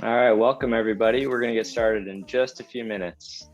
All right, welcome everybody. We're going to get started in just a few minutes.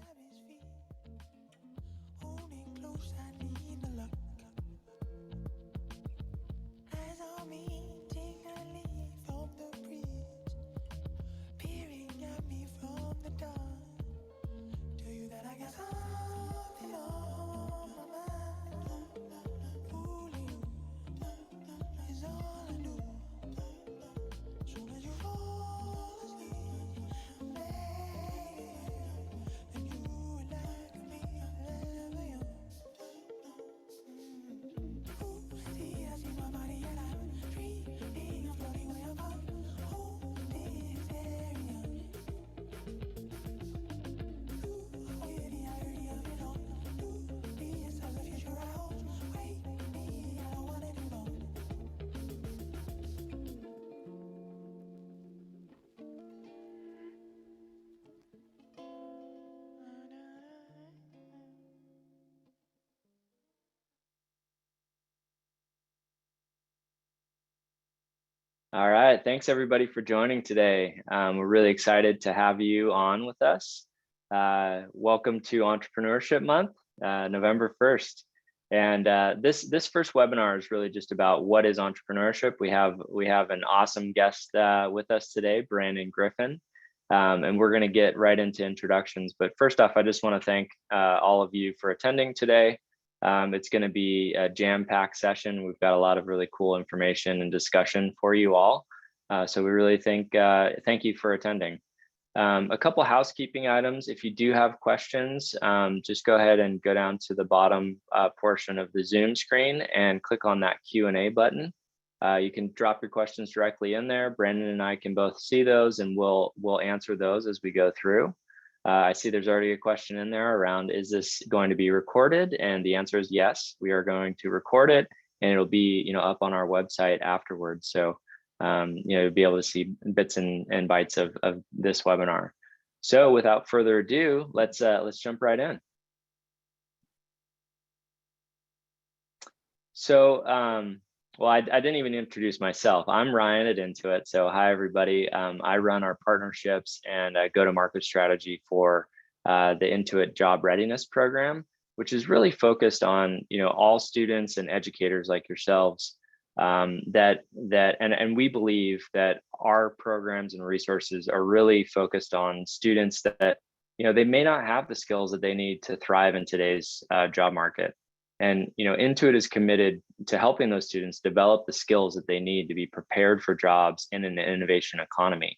All right, thanks everybody for joining today. We're really excited to have you on with us. Welcome to Entrepreneurship Month, November 1st. And this first webinar is really just about what is entrepreneurship. We have an awesome guest with us today, Brandon Griffin. And we're going to get right into introductions. But first off, I just want to thank all of you for attending today. It's going to be a jam-packed session. We've got a lot of really cool information and discussion for you all. So we really thank you for attending. A couple housekeeping items. If you do have questions, just go ahead and go down to the bottom portion of the Zoom screen and click on that Q&A button. You can drop your questions directly in there. Brandon and I can both see those, and we'll answer those as we go through. I see there's already a question in there around, is this going to be recorded? And the answer is yes, we are going to record it, and it'll be up on our website afterwards. So you'll be able to see bits and bytes of this webinar. So without further ado, let's jump right in. So well, I didn't even introduce myself. I'm Ryan at Intuit. So hi, everybody. I run our partnerships and go-to-market strategy for the Intuit Job Readiness Program, which is really focused on all students and educators like yourselves. And we believe that our programs and resources are really focused on students that they may not have the skills that they need to thrive in today's job market. And Intuit is committed to helping those students develop the skills that they need to be prepared for jobs in an innovation economy.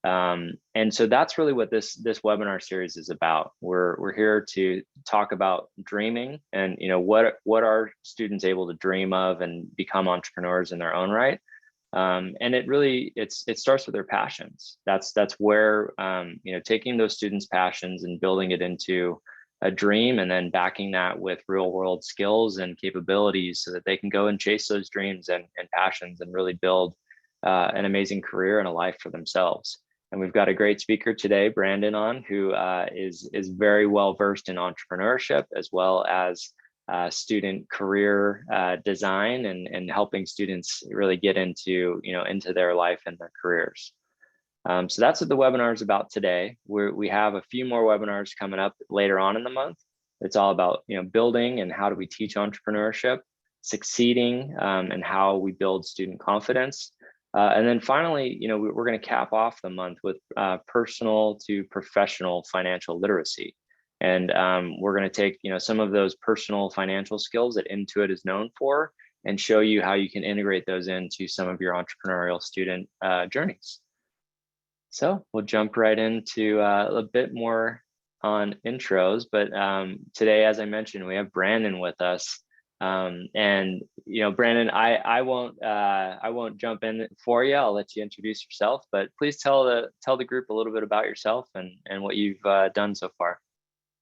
And so that's really what this webinar series is about. We're here to talk about dreaming and what are students able to dream of and become entrepreneurs in their own right. And it starts with their passions. That's where taking those students' passions and building it into a dream, and then backing that with real world skills and capabilities so that they can go and chase those dreams and passions and really build an amazing career and a life for themselves. And we've got a great speaker today, Brandon, on, who is very well versed in entrepreneurship as well as student career design and helping students really get into their life and their careers. So that's what the webinar is about today. We have a few more webinars coming up later on in the month. It's all about building and how do we teach entrepreneurship, succeeding, and how we build student confidence. And then finally, we're going to cap off the month with personal to professional financial literacy. And we're going to take some of those personal financial skills that Intuit is known for and show you how you can integrate those into some of your entrepreneurial student journeys. So we'll jump right into a bit more on intros, but today, as I mentioned, we have Brandon with us. And Brandon, I won't jump in for you. I'll let you introduce yourself, but please tell the group a little bit about yourself and what you've done so far.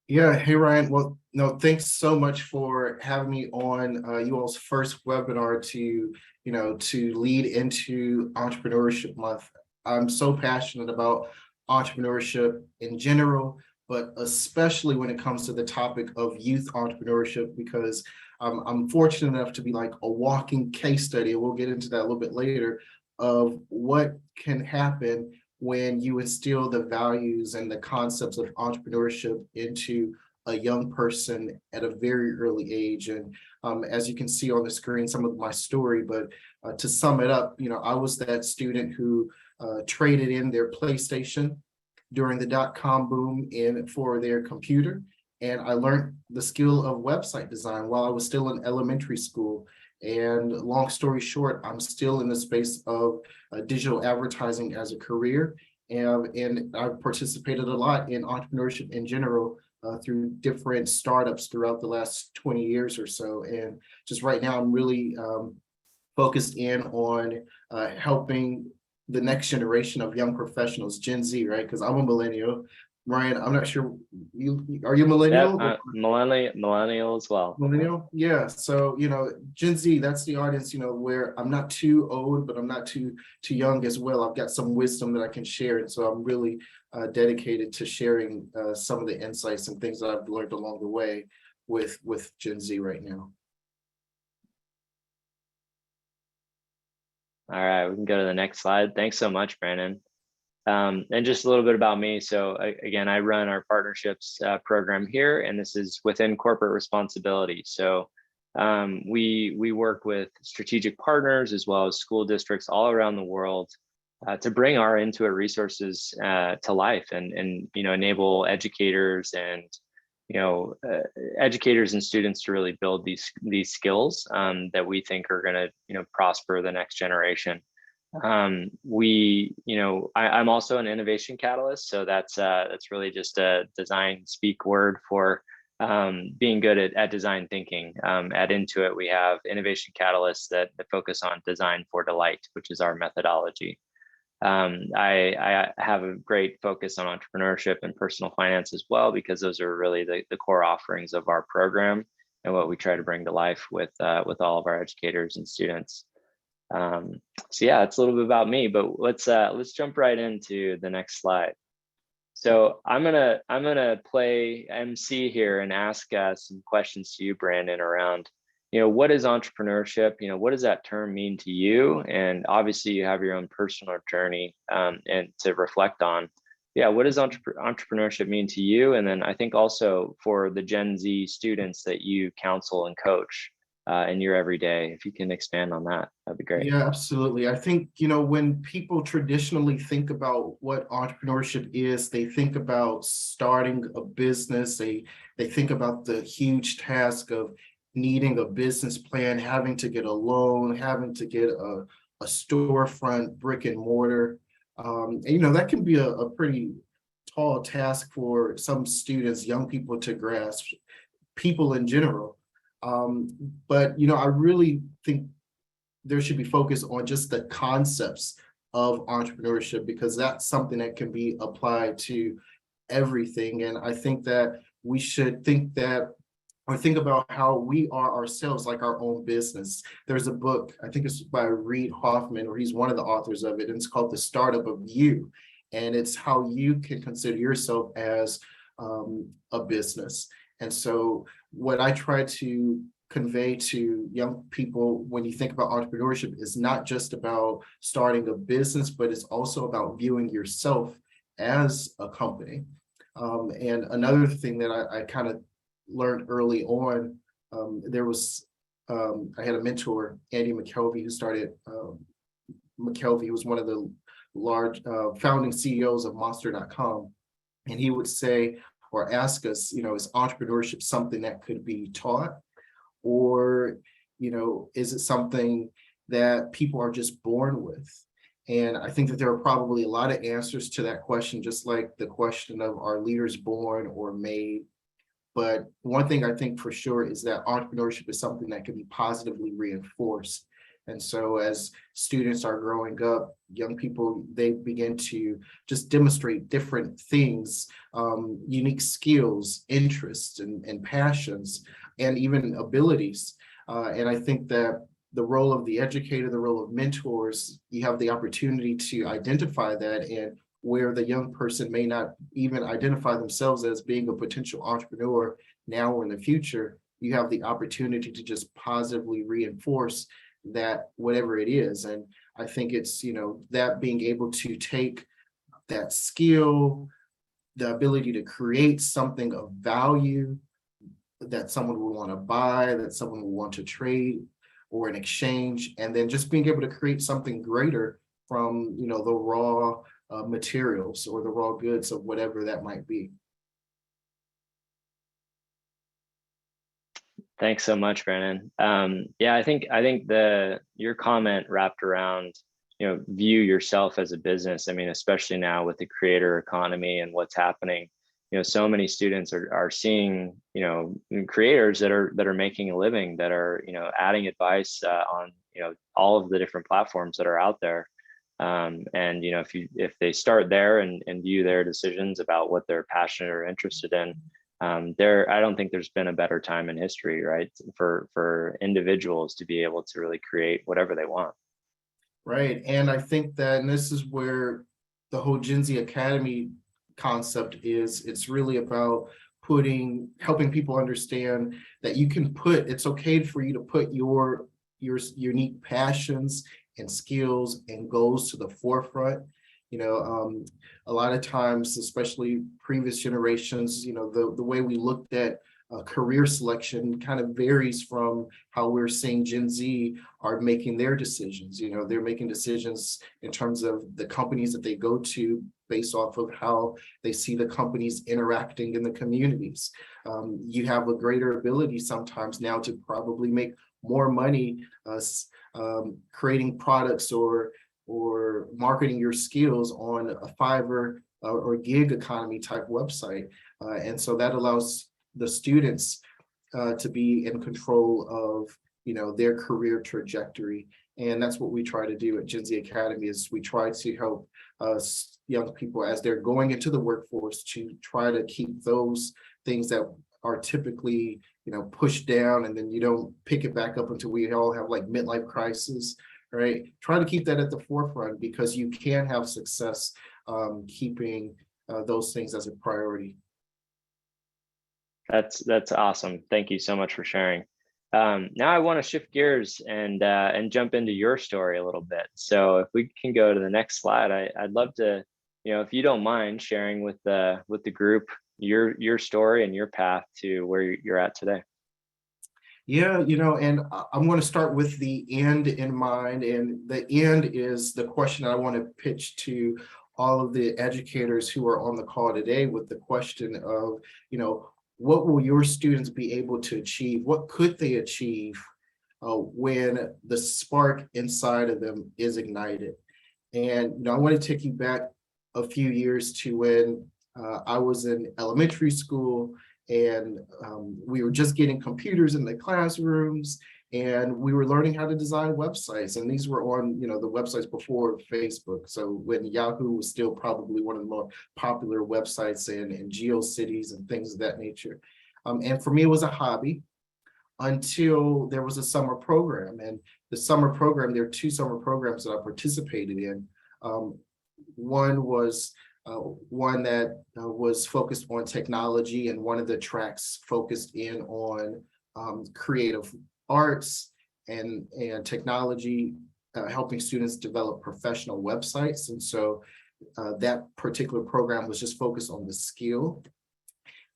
Yeah, hey Ryan. Well, no, thanks so much for having me on you all's first webinar to lead into Entrepreneurship Month. I'm so passionate about entrepreneurship in general, but especially when it comes to the topic of youth entrepreneurship, because I'm fortunate enough to be like a walking case study, and we'll get into that a little bit later, of what can happen when you instill the values and the concepts of entrepreneurship into a young person at a very early age. And as you can see on the screen, some of my story, but to sum it up, I was that student who traded in their PlayStation during the dot-com boom for their computer. And I learned the skill of website design while I was still in elementary school. And long story short, I'm still in the space of digital advertising as a career. And I've participated a lot in entrepreneurship in general through different startups throughout the last 20 years or so. And just right now, I'm really focused in on helping the next generation of young professionals, Gen Z, right? Because I'm a millennial. Ryan, I'm not sure, are you a millennial? Yep, millennial as well. Millennial, yeah. So Gen Z, that's the audience. Where I'm not too old, but I'm not too young as well. I've got some wisdom that I can share, and so I'm really dedicated to sharing some of the insights and things that I've learned along the way with Gen Z right now. All right, we can go to the next slide. Thanks so much, Brandon. And just a little bit about me. So again, I run our partnerships program here, and this is within corporate responsibility. So we work with strategic partners as well as school districts all around the world to bring our Intuit resources to life and enable educators and educators and students to really build these skills that we think are going to prosper the next generation. I'm also an innovation catalyst, so that's really just a design speak word for being good at design thinking. At Intuit, we have innovation catalysts that focus on design for delight, which is our methodology. I have a great focus on entrepreneurship and personal finance as well, because those are really the core offerings of our program and what we try to bring to life with all of our educators and students. So yeah, it's a little bit about me, but let's jump right into the next slide. So I'm gonna play MC here and ask some questions to you, Brandon, around what is entrepreneurship? What does that term mean to you? And obviously you have your own personal journey and to reflect on. Yeah, what does entrepreneurship mean to you? And then I think also for the Gen Z students that you counsel and coach in your everyday, if you can expand on that, that'd be great. Yeah, absolutely. I think, when people traditionally think about what entrepreneurship is, they think about starting a business. They think about the huge task of needing a business plan, having to get a loan, having to get a storefront, brick and mortar. And that can be a pretty tall task for some students, young people to grasp, people in general. But I really think there should be focus on just the concepts of entrepreneurship, because that's something that can be applied to everything. And I think that we should think about how we are ourselves like our own business. There's a book, I think it's by Reid Hoffman, or he's one of the authors of it, and it's called The Startup of You. And it's how you can consider yourself as a business. And so what I try to convey to young people when you think about entrepreneurship is not just about starting a business, but it's also about viewing yourself as a company. And another thing that I kind of learned early on, I had a mentor, Andy McKelvey, who started McKelvey was one of the large founding CEOs of Monster.com. And he would say or ask us, is entrepreneurship something that could be taught? Or, is it something that people are just born with? And I think that there are probably a lot of answers to that question, just like the question of, are leaders born or made? But one thing I think for sure is that entrepreneurship is something that can be positively reinforced. And so as students are growing up, young people, they begin to just demonstrate different things, unique skills, interests, and passions, and even abilities. And I think that the role of the educator, the role of mentors, you have the opportunity to identify that, and where the young person may not even identify themselves as being a potential entrepreneur now or in the future, you have the opportunity to just positively reinforce that, whatever it is. And I think it's, that being able to take that skill, the ability to create something of value that someone will want to buy, that someone will want to trade or an exchange, and then just being able to create something greater from, the raw materials or the raw goods of whatever that might be. Thanks so much, Brandon. Yeah, I think your comment wrapped around, view yourself as a business. I mean, especially now with the creator economy and what's happening, so many students are seeing, creators that are making a living, that are, adding advice on, all of the different platforms that are out there. And if they start there and view their decisions about what they're passionate or interested in, I don't think there's been a better time in history, right, for individuals to be able to really create whatever they want. Right. And I think that, and this is where the whole Gen Z Academy concept is, it's really about helping people understand that it's okay for you to put your unique passions and skills and goals to the forefront. A lot of times, especially previous generations, the way we looked at career selection kind of varies from how we're seeing Gen Z are making their decisions. They're making decisions in terms of the companies that they go to based off of how they see the companies interacting in the communities. You have a greater ability sometimes now to probably make more money creating products or marketing your skills on a Fiverr or gig economy type website. And so that allows the students to be in control of, their career trajectory. And that's what we try to do at Gen Z Academy, is we try to help young people as they're going into the workforce to try to keep those things that are typically, pushed down, and then you don't pick it back up until we all have like midlife crisis, right? Try to keep that at the forefront, because you can have success keeping those things as a priority. That's awesome. Thank you so much for sharing. Now I want to shift gears and jump into your story a little bit. So if we can go to the next slide, I'd love to, if you don't mind sharing with the group your story and your path to where you're at today. Yeah, and I'm going to start with the end in mind. And the end is the question I want to pitch to all of the educators who are on the call today, with the question of, what will your students be able to achieve? What could they achieve when the spark inside of them is ignited? And I want to take you back a few years to when I was in elementary school, and we were just getting computers in the classrooms, and we were learning how to design websites. And these were on, the websites before Facebook. So when Yahoo was still probably one of the more popular websites, and GeoCities and things of that nature. And for me, it was a hobby until there was a summer program. And the summer program, there are two summer programs that I participated in. One was one that was focused on technology, and one of the tracks focused in on creative arts and technology, helping students develop professional websites. And so that particular program was just focused on the skill.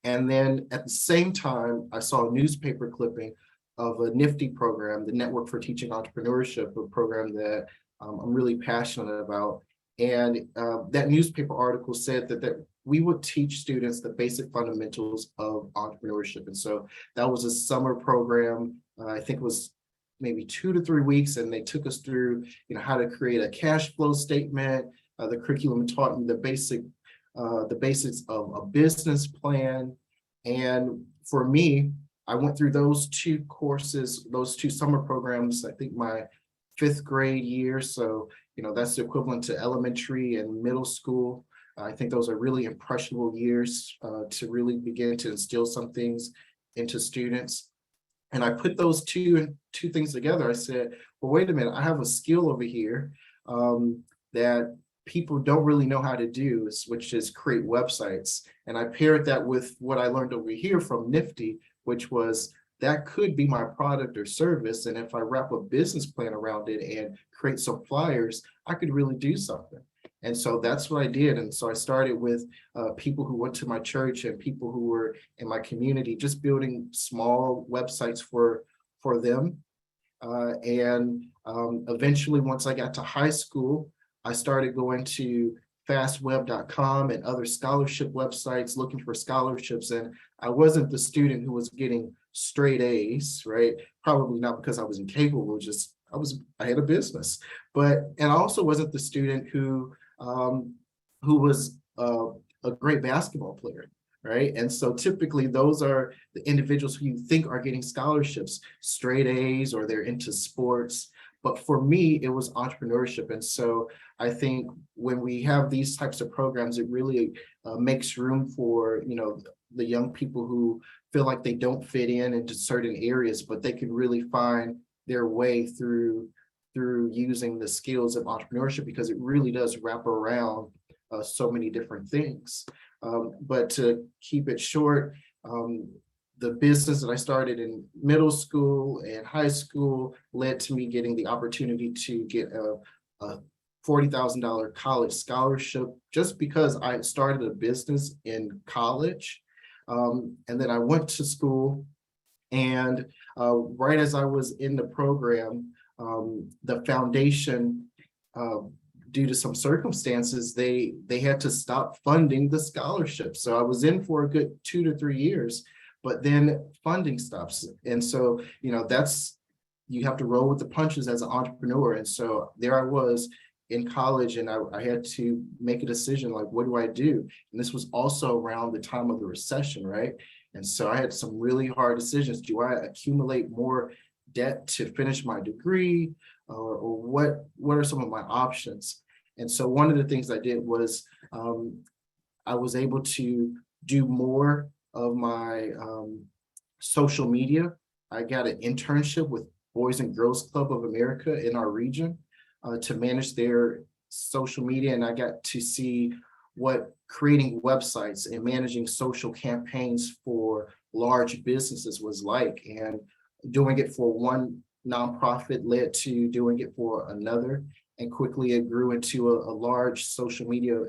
And then at the same time, I saw a newspaper clipping of a nifty program, the Network for Teaching Entrepreneurship, a program that I'm really passionate about. And that newspaper article said that we would teach students the basic fundamentals of entrepreneurship. And so that was a summer program. I think it was maybe 2 to 3 weeks, and they took us through, how to create a cash flow statement. The curriculum taught me the basics of a business plan. And for me, I went through those two courses, those two summer programs, I think my 5th grade year. So, that's the equivalent to elementary and middle school. I think those are really impressionable years to really begin to instill some things into students. And I put those two things together. I said, well, wait a minute, I have a skill over here that people don't really know how to do, which is create websites. And I paired that with what I learned over here from Nifty, which was that could be my product or service. And if I wrap a business plan around it and create some flyers, I could really do something. And so that's what I did. And so I started with people who went to my church and people who were in my community, just building small websites for them. Eventually, once I got to high school, I started going to fastweb.com and other scholarship websites looking for scholarships. And I wasn't the student who was getting straight A's, right? Probably not because I was incapable, just I had a business. And I also wasn't the student who was a great basketball player, right? And so typically those are the individuals who you think are getting scholarships, straight A's, or they're into sports. But for me, it was entrepreneurship. And so I think when we have these types of programs, it really makes room for, the young people who feel like they don't fit in into certain areas, but they can really find their way through using the skills of entrepreneurship, because it really does wrap around so many different things. But to keep it short, the business that I started in middle school and high school led to me getting the opportunity to get a $40,000 college scholarship, just because I had started a business in college. And then I went to school, and right as I was in the program, the foundation, due to some circumstances, they had to stop funding the scholarship. So I was in for a good 2 to 3 years, but then funding stops. And so, you have to roll with the punches as an entrepreneur. And so there I was in college, and I had to make a decision, like, what do I do? And this was also around the time of the recession, right? And so I had some really hard decisions. Do I accumulate more debt to finish my degree, or what are some of my options? And so one of the things I did was I was able to do more of my social media. I got an internship with Boys and Girls Club of America in our region to manage their social media, and I got to see what creating websites and managing social campaigns for large businesses was like. And doing it for one nonprofit led to doing it for another, and quickly it grew into a large social media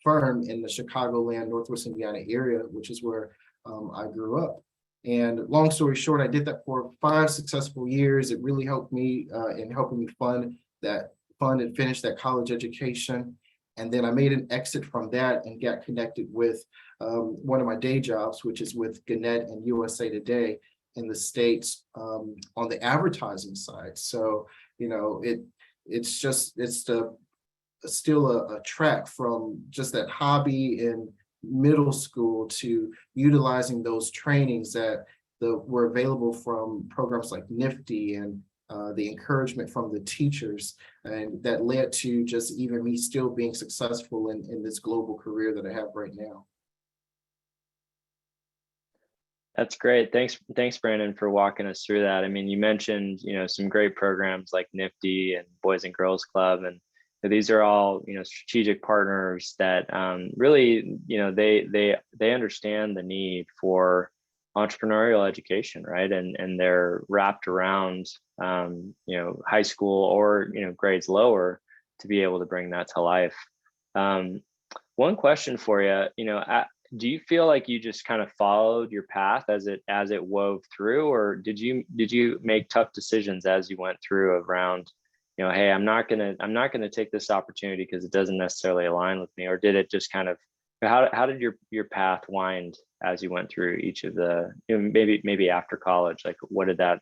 firm in the Chicagoland, Northwest Indiana area, which is where I grew up. And long story short, I did that for 5 successful years. It really helped me in helping me fund and finish that college education. And then I made an exit from that and got connected with one of my day jobs, which is with Gannett and USA Today in the States, on the advertising side. So, it's still a track from just that hobby in middle school to utilizing those trainings that were available from programs like Nifty, and the encouragement from the teachers, and that led to just even me still being successful in this global career that I have right now. That's great. Thanks, Brandon, for walking us through that. I mean, you mentioned, some great programs like Nifty and Boys and Girls Club, and these are all, strategic partners that really, they understand the need for entrepreneurial education, right? And they're wrapped around, high school or, grades lower to be able to bring that to life. One question for you, do you feel like you just kind of followed your path as it wove through, or did you make tough decisions as you went through around, hey, I'm not gonna take this opportunity because it doesn't necessarily align with me, or did it just kind of, how did your path wind as you went through each of the, maybe after college, like what did that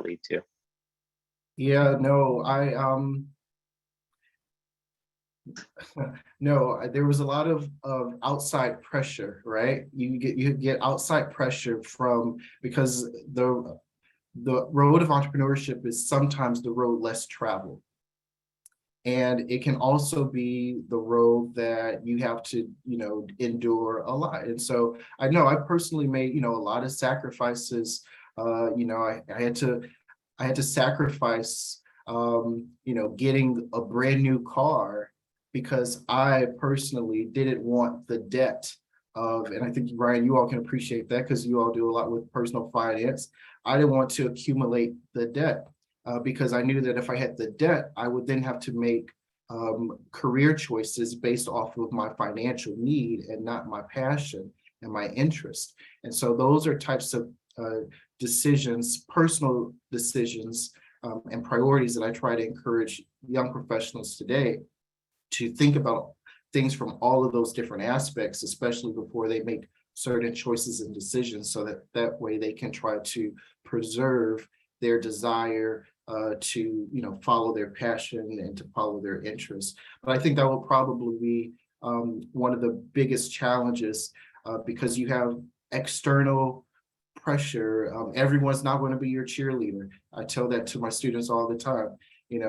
lead to? Yeah, no, no, there was a lot of outside pressure, right? You get outside pressure because the road of entrepreneurship is sometimes the road less traveled. And it can also be the road that you have to, endure a lot. And so I know I personally made, a lot of sacrifices. I had to sacrifice, getting a brand new car, because I personally didn't want the debt and I think, Ryan, you all can appreciate that because you all do a lot with personal finance. I didn't want to accumulate the debt because I knew that if I had the debt, I would then have to make career choices based off of my financial need and not my passion and my interest. And so those are types of decisions, personal decisions, and priorities that I try to encourage young professionals today to think about things from all of those different aspects, especially before they make certain choices and decisions, so that that way they can try to preserve their desire to follow their passion and to follow their interests. But I think that will probably be one of the biggest challenges because you have external pressure. Everyone's not going to be your cheerleader. I tell that to my students all the time.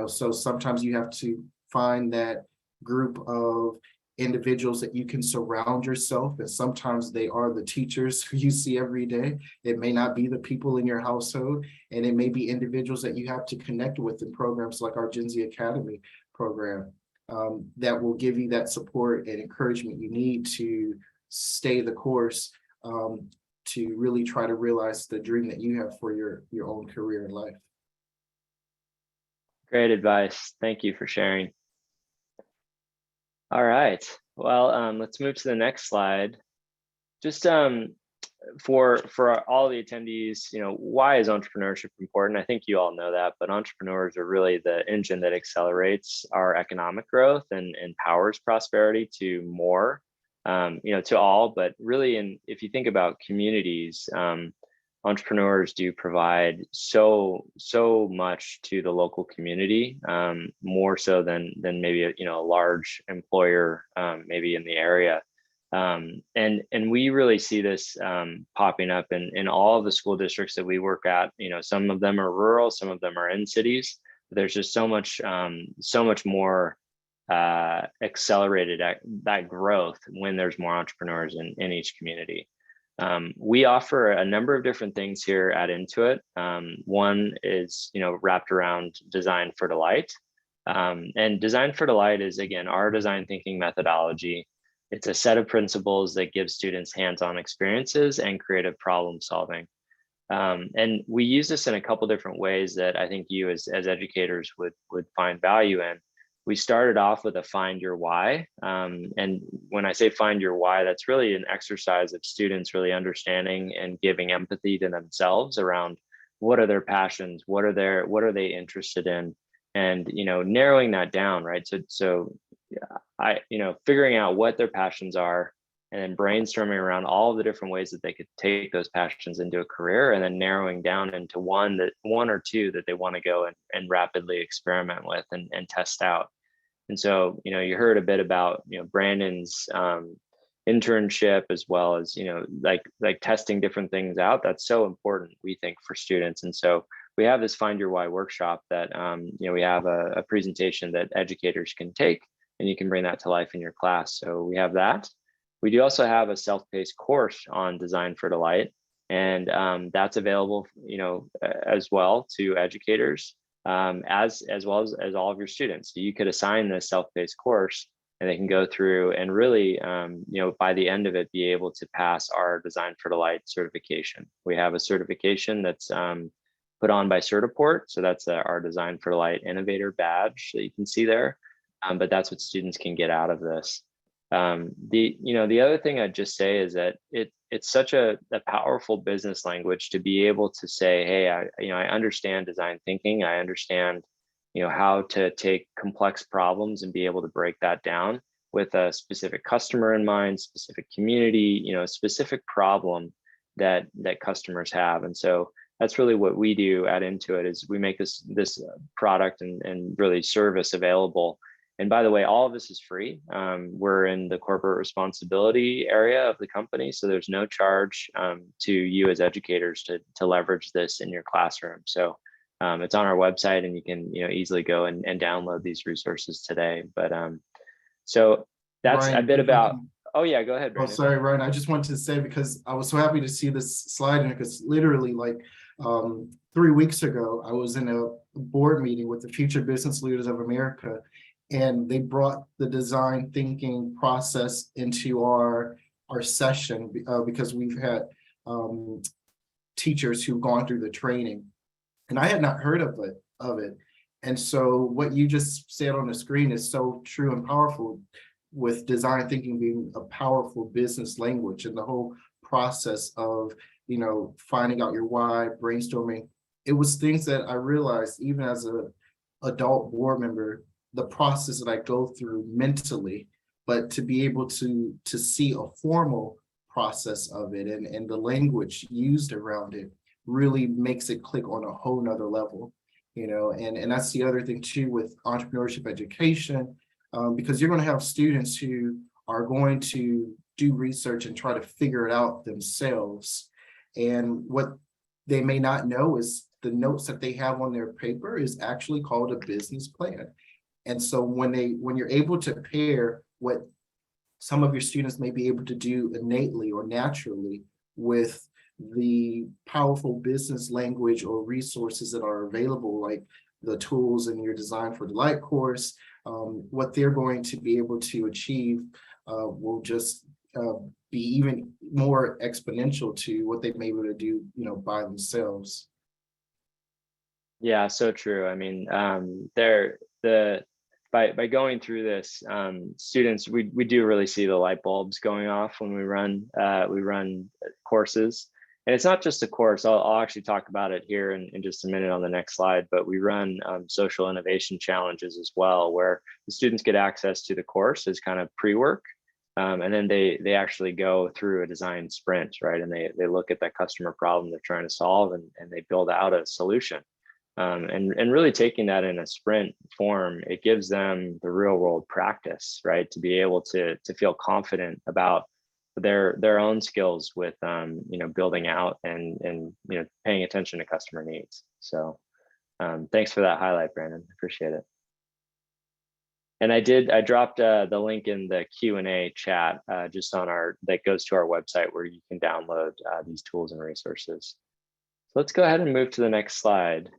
So sometimes you have to find that group of individuals that you can surround yourself, and sometimes they are the teachers who you see every day. It may not be the people in your household, and it may be individuals that you have to connect with in programs like our Gen Z Academy program that will give you that support and encouragement you need to stay the course, to really try to realize the dream that you have for your own career in life. Great advice. Thank you for sharing. All right. Well, let's move to the next slide. Just for all the attendees, why is entrepreneurship important? I think you all know that, but entrepreneurs are really the engine that accelerates our economic growth and powers prosperity to more, to all. But really, if you think about communities, entrepreneurs do provide so much to the local community, more so than maybe a large employer maybe in the area. And we really see this popping up in all of the school districts that we work at. Some of them are rural, some of them are in cities. But there's just so much more accelerated that growth when there's more entrepreneurs in each community. We offer a number of different things here at Intuit. One is, wrapped around Design for Delight. And Design for Delight is, again, our design thinking methodology. It's a set of principles that gives students hands-on experiences and creative problem solving. And we use this in a couple different ways that I think you as educators would find value in. We started off with a find your why. And when I say find your why, that's really an exercise of students really understanding and giving empathy to themselves around what are their passions, what are they interested in, and narrowing that down, right? So figuring out what their passions are, and then brainstorming around all of the different ways that they could take those passions into a career, and then narrowing down into one or two that they want to go and rapidly experiment with and test out. And so, you heard a bit about, Brandon's internship, as well as, like testing different things out. That's so important, we think, for students. And so we have this Find Your Why workshop that, we have a presentation that educators can take, and you can bring that to life in your class. So we have that. We do also have a self-paced course on Design for Delight, and that's available, as well to educators, as well as all of your students. So you could assign this self-paced course, and they can go through and really, by the end of it, be able to pass our Design for Delight certification. We have a certification that's put on by Certiport. So that's our Design for Delight Innovator badge that you can see there. But that's what students can get out of this. The other thing I'd just say is that it's such a powerful business language to be able to say, hey, I understand design thinking. I understand, how to take complex problems and be able to break that down with a specific customer in mind, specific community, specific problem that customers have. And so that's really what we do at Intuit, is we make this product and really service available. And by the way, all of this is free. We're in the corporate responsibility area of the company, so there's no charge to you as educators to leverage this in your classroom. So it's on our website, and you can easily go and download these resources today. But so that's Ryan, a bit about. Oh yeah, go ahead, Brandon. Oh, sorry, Ryan. I just wanted to say, because I was so happy to see this slide, because literally, like 3 weeks ago, I was in a board meeting with the Future Business Leaders of America, and they brought the design thinking process into our session because we've had teachers who've gone through the training, and I had not heard of it. And so what you just said on the screen is so true and powerful, with design thinking being a powerful business language, and the whole process of, finding out your why, brainstorming. It was things that I realized even as a adult board member, the process that I go through mentally, but to be able to see a formal process of it, and the language used around it really makes it click on a whole nother level. And that's the other thing too with entrepreneurship education, because you're going to have students who are going to do research and try to figure it out themselves. And what they may not know is the notes that they have on their paper is actually called a business plan. And so when you're able to pair what some of your students may be able to do innately or naturally with the powerful business language or resources that are available, like the tools in your Design for Delight course, what they're going to be able to achieve will just be even more exponential to what they may be able to do, by themselves. Yeah, so true. I mean, by going through this, students, we do really see the light bulbs going off when we run courses. And it's not just a course. I'll actually talk about it here in just a minute on the next slide, but we run social innovation challenges as well, where the students get access to the course as kind of pre-work. And then they actually go through a design sprint, right? And they look at that customer problem they're trying to solve, and they build out a solution. And really taking that in a sprint form, it gives them the real world practice, right? To be able to feel confident about their own skills with building out and paying attention to customer needs. So thanks for that highlight, Brandon. I appreciate it. And I dropped the link in the Q&A chat just on that goes to our website, where you can download these tools and resources. So let's go ahead and move to the next slide.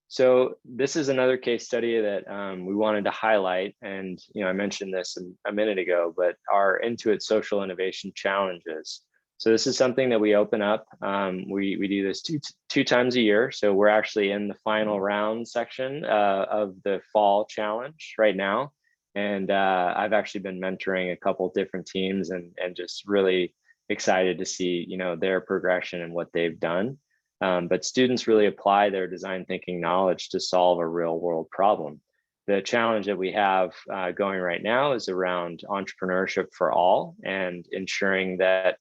So this is another case study that we wanted to highlight. And I mentioned this a minute ago, but our Intuit Social Innovation Challenges. So this is something that we open up. We do this two times a year. So we're actually in the final round section of the fall challenge right now. And I've actually been mentoring a couple different teams, and just really excited to see their progression and what they've done. But students really apply their design thinking knowledge to solve a real world problem. The challenge that we have going right now is around entrepreneurship for all, and ensuring that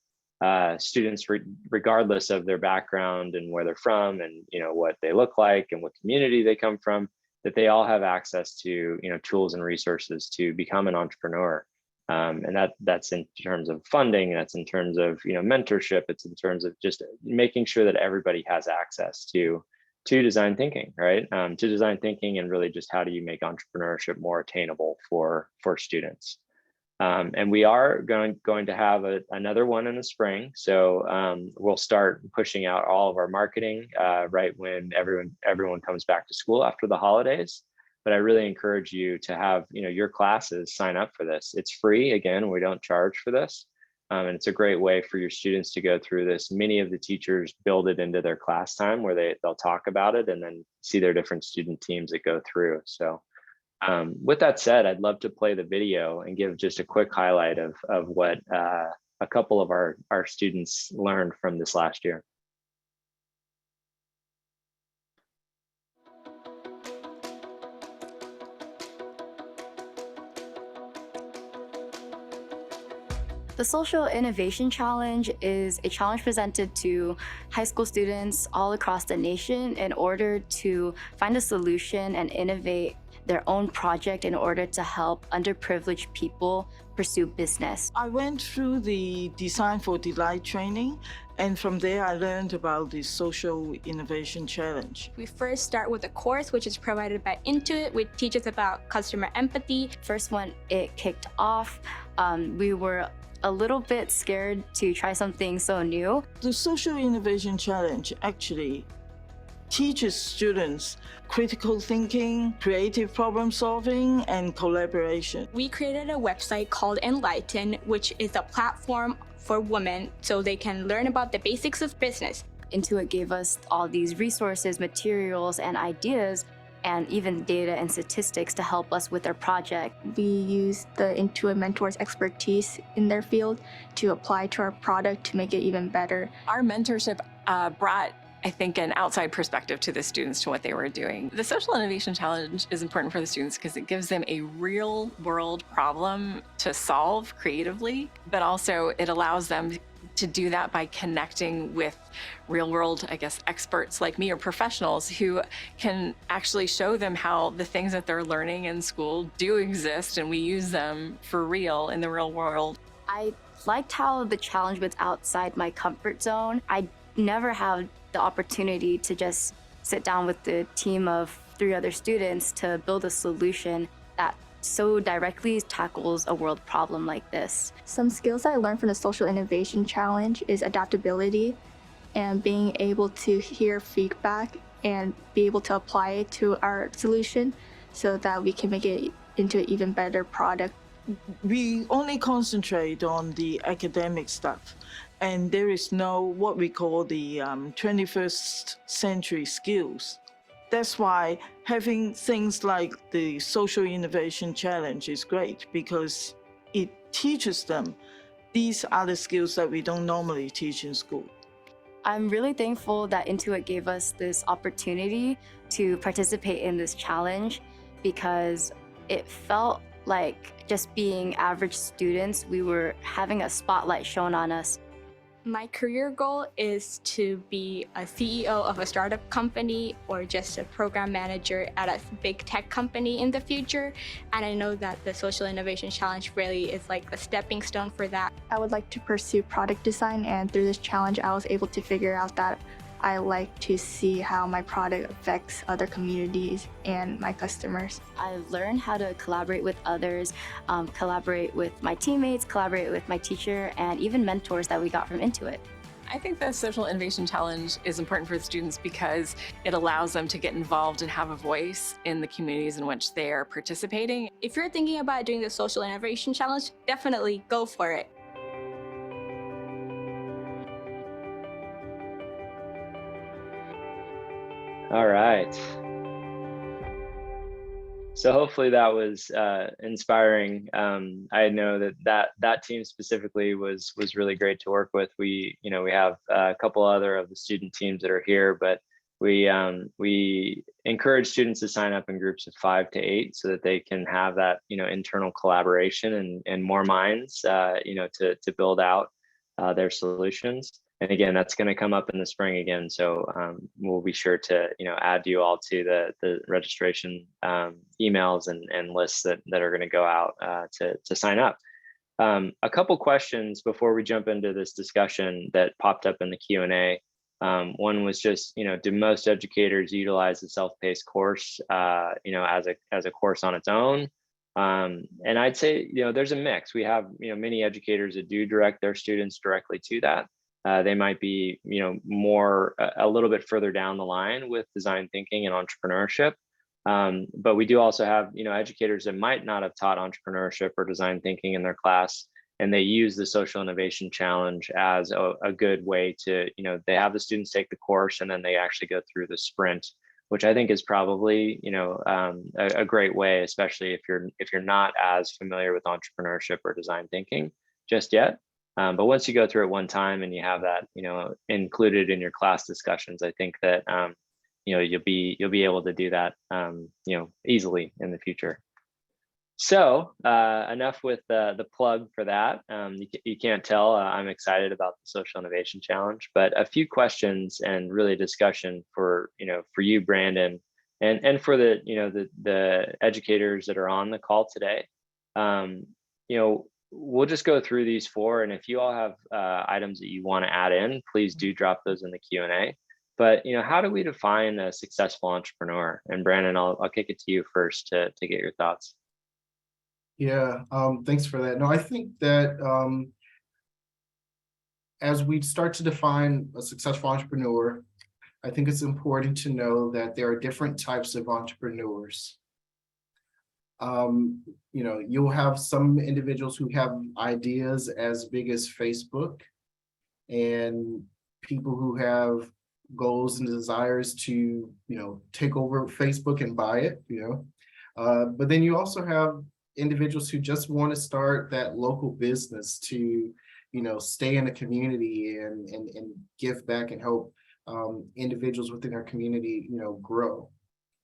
students, regardless of their background and where they're from, and what they look like and what community they come from, that they all have access to tools and resources to become an entrepreneur. And that's in terms of funding, that's in terms of mentorship, it's in terms of just making sure that everybody has access to design thinking, right? To design thinking, and really just how do you make entrepreneurship more attainable for students. And we are going to have another one in the spring. So we'll start pushing out all of our marketing right when everyone comes back to school after the holidays. But I really encourage you to have your classes sign up for this. It's free. Again, we don't charge for this. And it's a great way for your students to go through this. Many of the teachers build it into their class time, where they'll talk about it and then see their different student teams that go through. So with that said, I'd love to play the video and give just a quick highlight of what a couple of our students learned from this last year. The Social Innovation Challenge is a challenge presented to high school students all across the nation in order to find a solution and innovate their own project in order to help underprivileged people pursue business. I went through the Design for Delight training, and from there I learned about the Social Innovation Challenge. We first start with a course which is provided by Intuit, which teaches about customer empathy. First when it kicked off, we were a little bit scared to try something so new. The Social Innovation Challenge actually teaches students critical thinking, creative problem solving, and collaboration. We created a website called Enlighten, which is a platform for women so they can learn about the basics of business. Intuit gave us all these resources, materials, and ideas, and even data and statistics to help us with our project. We use the Intuit mentors' expertise in their field to apply to our product to make it even better. Our mentorship brought, I think, an outside perspective to the students to what they were doing. The Social Innovation Challenge is important for the students because it gives them a real world problem to solve creatively, but also it allows them to do that by connecting with real world, I guess, experts like me or professionals who can actually show them how the things that they're learning in school do exist and we use them for real in the real world. I liked how the challenge was outside my comfort zone. I never had the opportunity to just sit down with the team of 3 other students to build a solution that so directly tackles a world problem like this. Some skills I learned from the Social Innovation Challenge is adaptability and being able to hear feedback and be able to apply it to our solution so that we can make it into an even better product. We only concentrate on the academic stuff, and there is no what we call the 21st century skills. That's why having things like the Social Innovation Challenge is great, because it teaches them these are the skills that we don't normally teach in school. I'm really thankful that Intuit gave us this opportunity to participate in this challenge, because it felt like just being average students, we were having a spotlight shown on us. My career goal is to be a CEO of a startup company or just a program manager at a big tech company in the future. And I know that the Social Innovation Challenge really is like a stepping stone for that. I would like to pursue product design, and through this challenge, I was able to figure out that I like to see how my product affects other communities and my customers. I learned how to collaborate with others, collaborate with my teammates, collaborate with my teacher, and even mentors that we got from Intuit. I think the Social Innovation Challenge is important for the students because it allows them to get involved and have a voice in the communities in which they are participating. If you're thinking about doing the Social Innovation Challenge, definitely go for it. All right. So hopefully that was inspiring. I know that team specifically was really great to work with. We have a couple other of the student teams that are here, but we encourage students to sign up in groups of 5 to 8 so that they can have that internal collaboration and more minds to build out their solutions. And again, that's going to come up in the spring again. So we'll be sure to add you all to the registration emails and lists that are going to go out to sign up. A couple questions before we jump into this discussion that popped up in the Q&A. One was just, do most educators utilize the self-paced course, as a course on its own? And I'd say, there's a mix. We have, many educators that do direct their students directly to that. They might be, more a little bit further down the line with design thinking and entrepreneurship. But we do also have, educators that might not have taught entrepreneurship or design thinking in their class, and they use the Social Innovation Challenge as a good way to, they have the students take the course and then they actually go through the sprint, which I think is probably, a great way, especially if you're not as familiar with entrepreneurship or design thinking just yet. But once you go through it one time and you have that, included in your class discussions, I think that, you'll be able to do that, easily in the future. So enough with the plug for that. You can't tell I'm excited about the Social Innovation Challenge, but a few questions and really discussion for you, Brandon, and for the educators that are on the call today. We'll just go through these 4, and if you all have items that you want to add in, please do drop those in the Q&A. But how do we define a successful entrepreneur? And Brandon, I'll kick it to you first to get your thoughts. Yeah, thanks for that. No, I think that as we start to define a successful entrepreneur, I think it's important to know that there are different types of entrepreneurs. You'll have some individuals who have ideas as big as Facebook, and people who have goals and desires to, take over Facebook and buy it, but then you also have individuals who just want to start that local business to, stay in the community and give back and help individuals within our community, grow.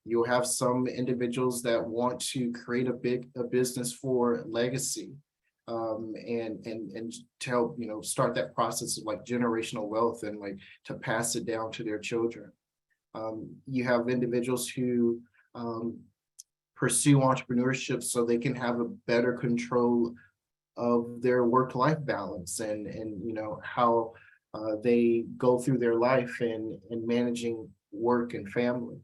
You'll have some individuals that want to create a business for legacy, and to help, start that process of like generational wealth and like to pass it down to their children. You have individuals who pursue entrepreneurship so they can have a better control of their work-life balance and how they go through their life and managing work and family.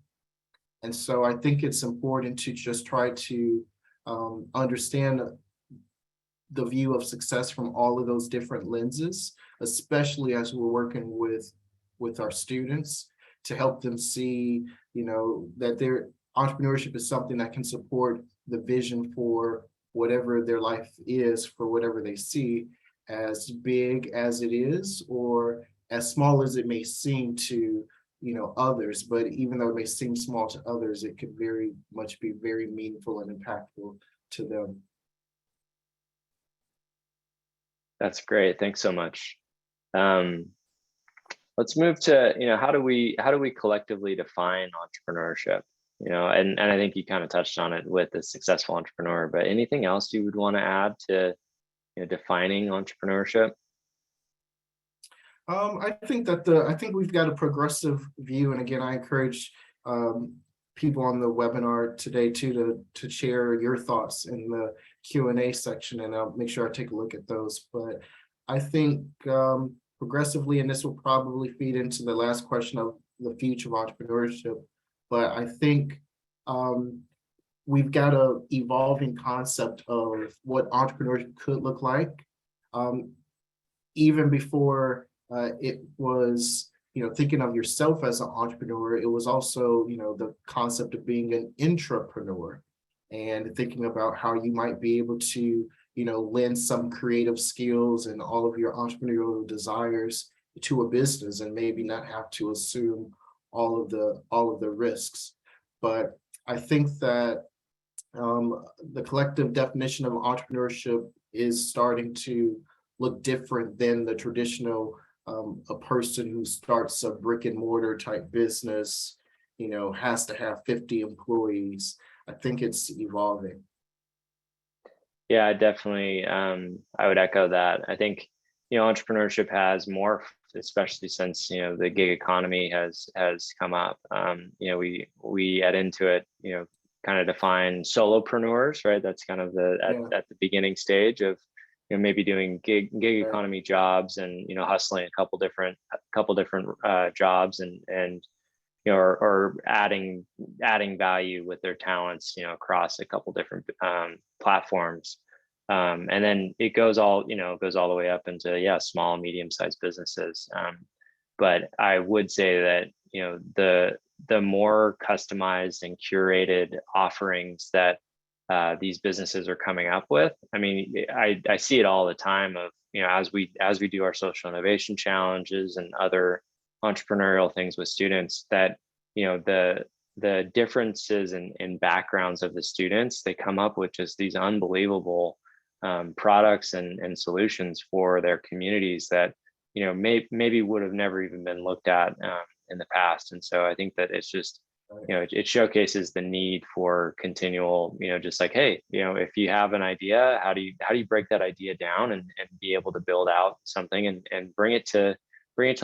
And so I think it's important to just try to understand the view of success from all of those different lenses, especially as we're working with our students to help them see, that their entrepreneurship is something that can support the vision for whatever their life is, for whatever they see, as big as it is or as small as it may seem to others. But even though it may seem small to others, it could very much be very meaningful and impactful to them. That's great. Thanks so much. Let's move to, how do we collectively define entrepreneurship? And I think you kind of touched on it with the successful entrepreneur, but anything else you would want to add to defining entrepreneurship? I think we've got a progressive view, and again, I encourage people on the webinar today too to share your thoughts in the Q&A section, and I'll make sure I take a look at those. But I think progressively, and this will probably feed into the last question of the future of entrepreneurship, but I think we've got a evolving concept of what entrepreneurship could look like. Even before it was, thinking of yourself as an entrepreneur, it was also, the concept of being an intrapreneur and thinking about how you might be able to, lend some creative skills and all of your entrepreneurial desires to a business and maybe not have to assume all of the risks. But I think that the collective definition of entrepreneurship is starting to look different than the traditional a person who starts a brick and mortar type business, has to have 50 employees. I think it's evolving. Yeah, definitely. I would echo that. I think, entrepreneurship has morphed, especially since, the gig economy has come up. We at Intuit, kind of define solopreneurs, right? That's kind of at the beginning stage of, maybe doing gig economy jobs and, hustling a couple different jobs and or adding value with their talents, across a couple different platforms. And then it goes all the way up into, small, medium-sized businesses. But I would say that, the more customized and curated offerings that these businesses are coming up with. I mean, I see it all the time of, as we do our social innovation challenges and other entrepreneurial things with students, that, the differences in backgrounds of the students, they come up with just these unbelievable products and solutions for their communities that, maybe would have never even been looked at in the past. And so I think that it's just, it showcases the need for continual, just like, hey, if you have an idea, how do you break that idea down and be able to build out something and bring it to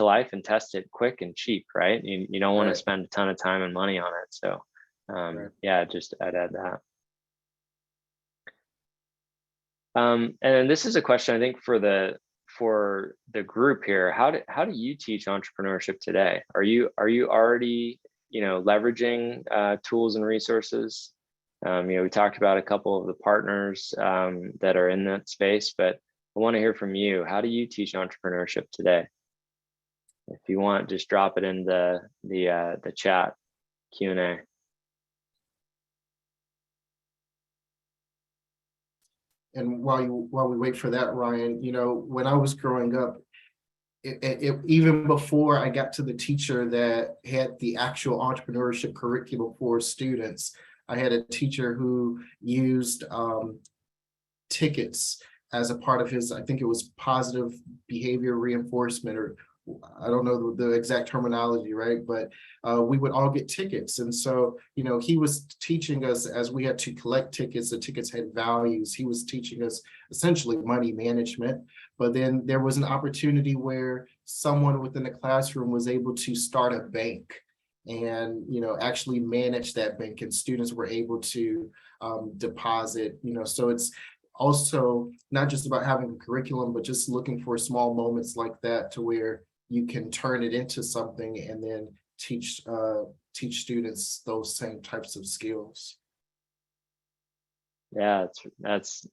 life and test it quick and cheap, right? You don't want to spend a ton of time and money on it. So yeah, just I'd add that. And then this is a question I think for the group here. How do you teach entrepreneurship today? Are you already leveraging tools and resources? We talked about a couple of the partners that are in that space, but I want to hear from you. How do you teach entrepreneurship today? If you want, just drop it in the chat Q&A. And while we wait for that, Ryan, when I was growing up, even before I got to the teacher that had the actual entrepreneurship curriculum for students, I had a teacher who used tickets as a part of his, I think it was positive behavior reinforcement, or I don't know the exact terminology, right? But we would all get tickets. And so, he was teaching us, as we had to collect tickets, the tickets had values. He was teaching us essentially money management. But then there was an opportunity where someone within the classroom was able to start a bank and, actually manage that bank, and students were able to deposit, so it's also not just about having a curriculum, but just looking for small moments like that to where you can turn it into something and then teach students those same types of skills. Yeah, that's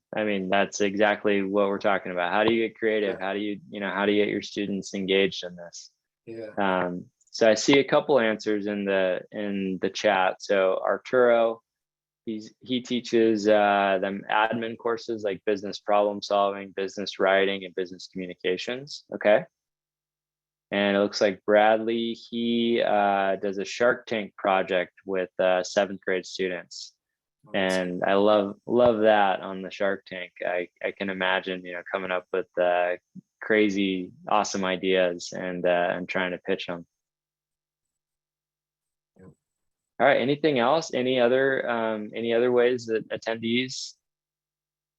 exactly what we're talking about. How do you get creative? Yeah. How do you get your students engaged in this? Yeah. So I see a couple answers in the chat. So Arturo, he teaches them admin courses like business problem solving, business writing, and business communications. Okay. And it looks like Bradley, he does a Shark Tank project with 7th grade students. And I love that on the Shark Tank. I can imagine, coming up with crazy, awesome ideas and trying to pitch them. All right. Anything else? Any other ways that attendees?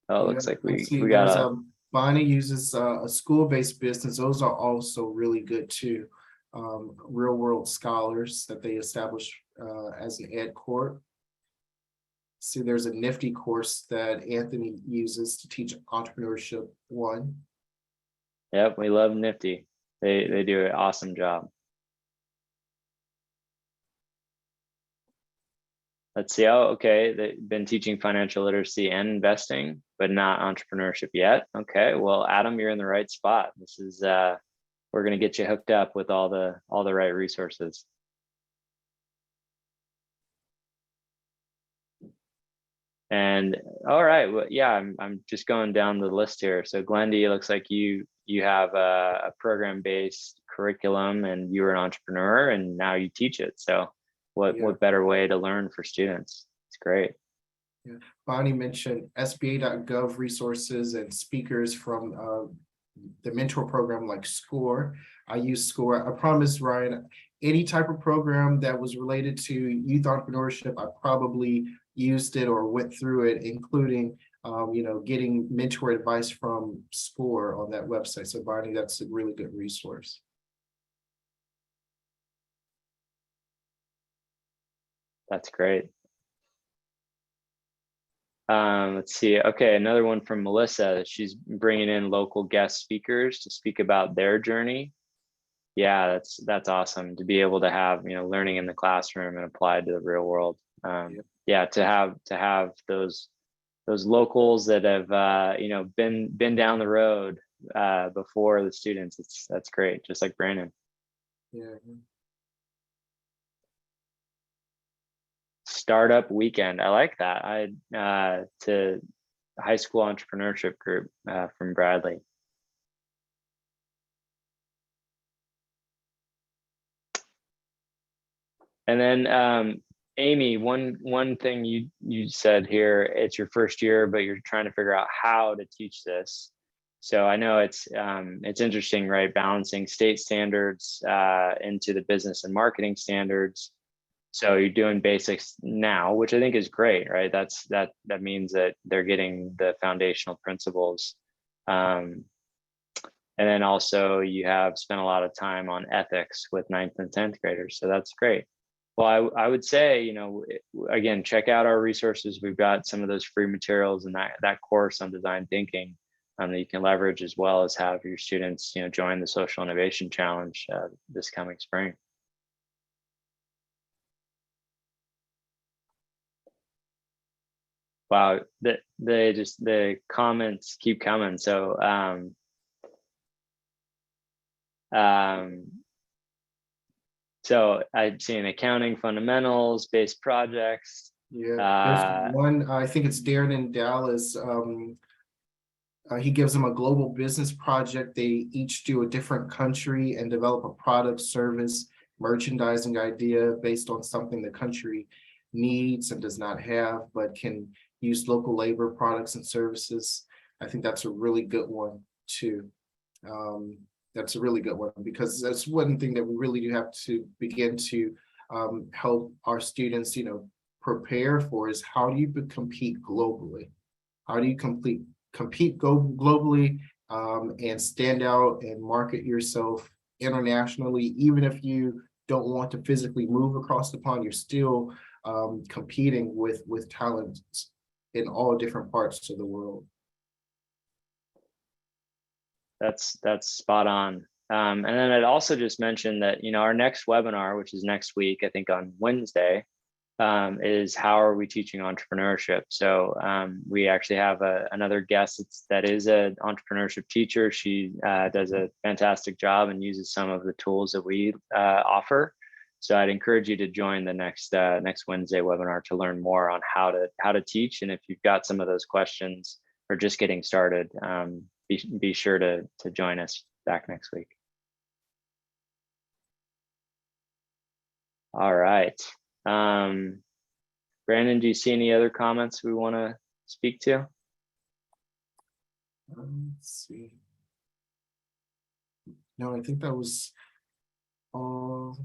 Oh, it looks like we got Bonnie uses a school-based business. Those are also really good too. Real world scholars that they establish as an ed corp. See, there's a nifty course that Anthony uses to teach Entrepreneurship 1. Yep, we love Nifty. They do an awesome job. Let's see. Oh, okay. They've been teaching financial literacy and investing, but not entrepreneurship yet. Okay. Well, Adam, you're in the right spot. This is we're going to get you hooked up with all the right resources. And all right. Well, yeah, I'm just going down the list here. So Glendy, it looks like you have a program-based curriculum and you were an entrepreneur and now you teach it. So what better way to learn for students? It's great. Yeah. Bonnie mentioned SBA.gov resources and speakers from the mentor program like SCORE. I use SCORE. I promise, Ryan, any type of program that was related to youth entrepreneurship, I probably used it or went through it, including getting mentor advice from SCORE on that website. So Bonnie, that's a really good resource. That's great. Let's see. Okay, another one from Melissa. She's bringing in local guest speakers to speak about their journey. Yeah, that's awesome to be able to have learning in the classroom and applied to the real world. Yeah, to have those locals that have been down the road before the students. That's great. Just like Brandon. Yeah. Startup weekend. I like that. To high school entrepreneurship group from Bradley. And then Amy, one thing you said here, it's your first year, but you're trying to figure out how to teach this. So I know it's interesting, right? Balancing state standards into the business and marketing standards. So you're doing basics now, which I think is great, right? That means that they're getting the foundational principles. And then also you have spent a lot of time on ethics with 9th and 10th graders. So that's great. Well, I would say, again, check out our resources. We've got some of those free materials and that course on design thinking that you can leverage, as well as have your students, join the Social Innovation Challenge this coming spring. Wow, the comments keep coming. So so I've seen accounting fundamentals, based projects. Yeah, there's one, I think it's Darren in Dallas. he gives them a global business project. They each do a different country and develop a product, service, merchandising idea based on something the country needs and does not have, but can use local labor, products, and services. I think that's a really good one too. That's a really good one, because that's one thing that we really do have to begin to help our students, prepare for, is how do you compete globally? How do you compete globally, and stand out and market yourself internationally? Even if you don't want to physically move across the pond, you're still competing with talent in all different parts of the world. That's spot on. And then I'd also just mention that, our next webinar, which is next week, I think on Wednesday, is how are we teaching entrepreneurship? So we actually have another guest that is an entrepreneurship teacher. She does a fantastic job and uses some of the tools that we offer. So I'd encourage you to join the next Wednesday webinar to learn more on how to teach. And if you've got some of those questions or just getting started, be sure to join us back next week. All right. Brandon, do you see any other comments we want to speak to? Let's see. No, I think that was all.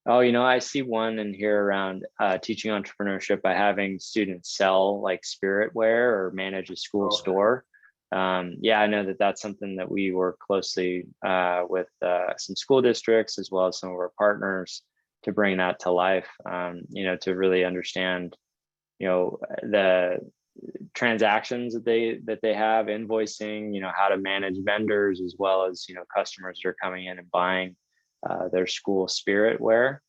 Oh, I see one in here around teaching entrepreneurship by having students sell like spiritware or manage a school store. Yeah, I know that's something that we work closely with some school districts as well as some of our partners to bring that to life, to really understand, the transactions that they have, invoicing, how to manage vendors as well as, customers that are coming in and buying their school spiritware.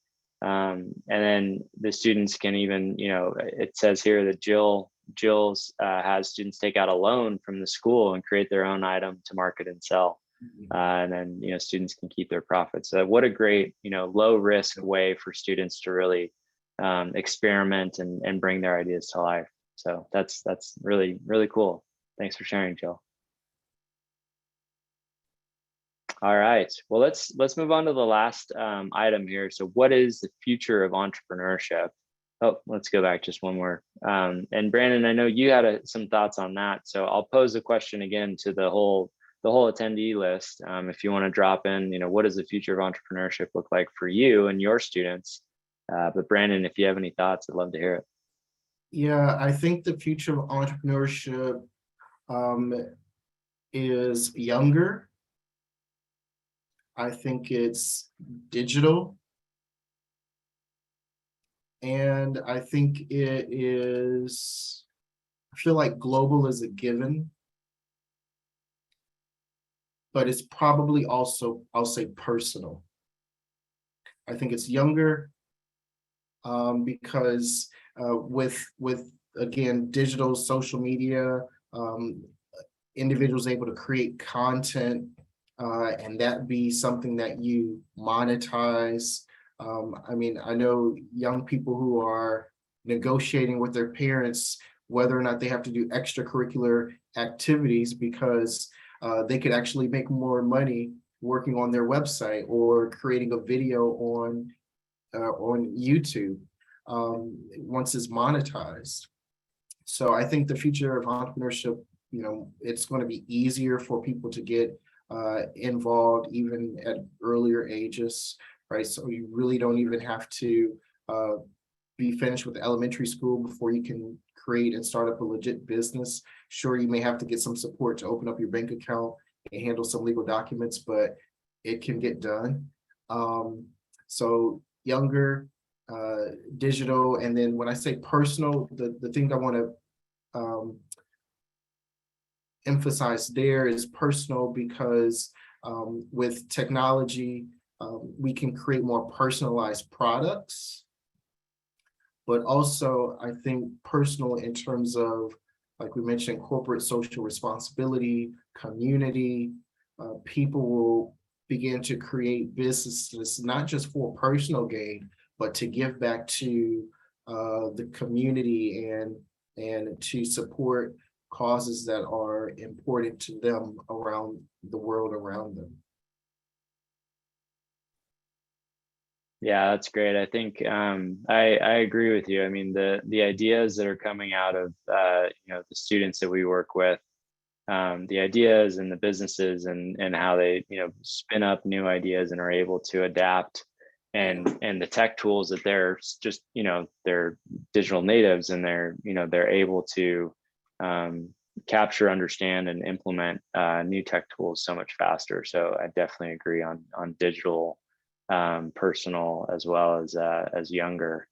And then the students can even, it says here that Jill's has students take out a loan from the school and create their own item to market and sell. And then, students can keep their profits. So what a great, low risk way for students to really experiment and bring their ideas to life. So that's really, really cool. Thanks for sharing, Jill. All right, well, let's move on to the last item here. So what is the future of entrepreneurship? Oh, let's go back just one more. And Brandon, I know you had some thoughts on that. So I'll pose the question again to the whole attendee list. If you want to drop in, what does the future of entrepreneurship look like for you and your students? But Brandon, if you have any thoughts, I'd love to hear it. Yeah, I think the future of entrepreneurship is younger. I think it's digital. And I think it is, I feel like global is a given, but it's probably also, I'll say, personal. I think it's younger because with again, digital, social media, individuals able to create content and that be something that you monetize. I mean, I know young people who are negotiating with their parents whether or not they have to do extracurricular activities because they could actually make more money working on their website or creating a video on YouTube once it's monetized. So I think the future of entrepreneurship, it's going to be easier for people to get involved even at earlier ages, right? So you really don't even have to be finished with elementary school before you can create and start up a legit business. Sure, you may have to get some support to open up your bank account and handle some legal documents, but it can get done. So younger, digital, and then when I say personal, the thing I want to emphasize there is personal because with technology, we can create more personalized products, but also I think personal in terms of, like we mentioned, corporate social responsibility, community. People will begin to create businesses, not just for personal gain, but to give back to the community and to support causes that are important to them around the world around them. Yeah, that's great. I think I agree with you. I mean, the ideas that are coming out of the students that we work with, the ideas and the businesses and how they spin up new ideas and are able to adapt, and the tech tools that they're just they're digital natives, and they're able to capture, understand, and implement new tech tools so much faster. So I definitely agree on digital, personal, as well as younger.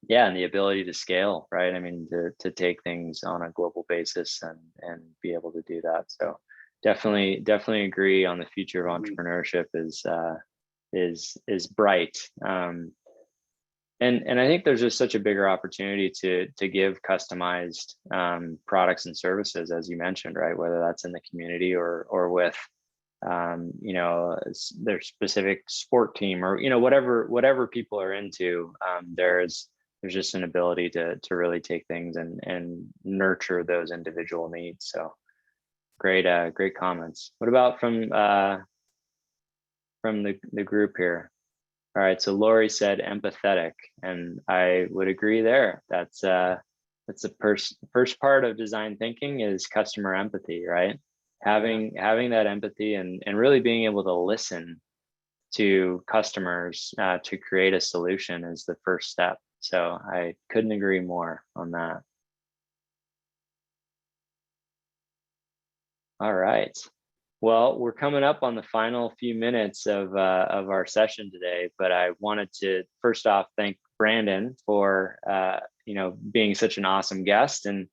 Yeah, and the ability to scale, right? I mean, to take things on a global basis and be able to do that. So definitely agree on the future of entrepreneurship is bright. And I think there's just such a bigger opportunity to give customized products and services, as you mentioned, right? Whether that's in the community or with their specific sport team, or whatever people are into. There's just an ability to really take things and nurture those individual needs. So great comments. What about from the group here? All right, so Lori said empathetic, and I would agree there. That's the first part of design thinking is customer empathy, right? Having that empathy and really being able to listen to customers to create a solution is the first step. So I couldn't agree more on that. All right. Well, we're coming up on the final few minutes of our session today, but I wanted to first off thank Brandon for being such an awesome guest and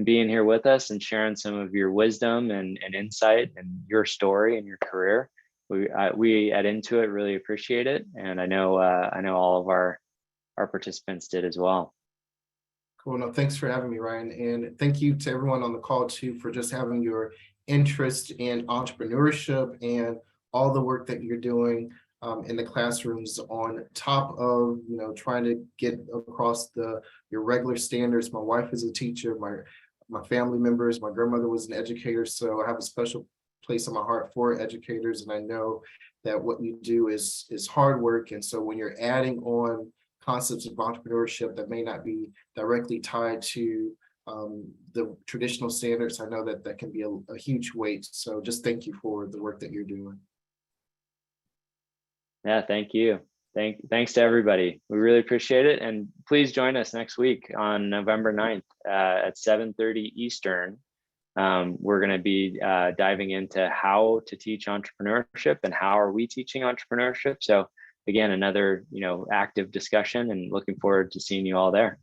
being here with us and sharing some of your wisdom and insight and your story and your career. We at Intuit really appreciate it, and I know all of our participants did as well. Cool. No, thanks for having me, Ryan, and thank you to everyone on the call too for just having your interest in entrepreneurship and all the work that you're doing in the classrooms, on top of trying to get across your regular standards. My wife is a teacher, my family members, my grandmother was an educator, so I have a special place in my heart for educators, and I know that what you do is hard work. And so when you're adding on concepts of entrepreneurship that may not be directly tied to the traditional standards, I know that can be a huge weight. So just thank you for the work that you're doing. Yeah, thank you. Thanks to everybody. We really appreciate it. And please join us next week on November 9th at 7:30 Eastern. We're going to be diving into how to teach entrepreneurship and how are we teaching entrepreneurship. So again, another active discussion, and looking forward to seeing you all there.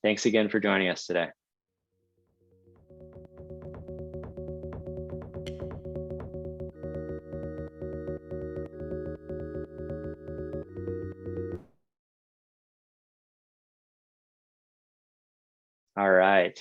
Thanks again for joining us today. All right.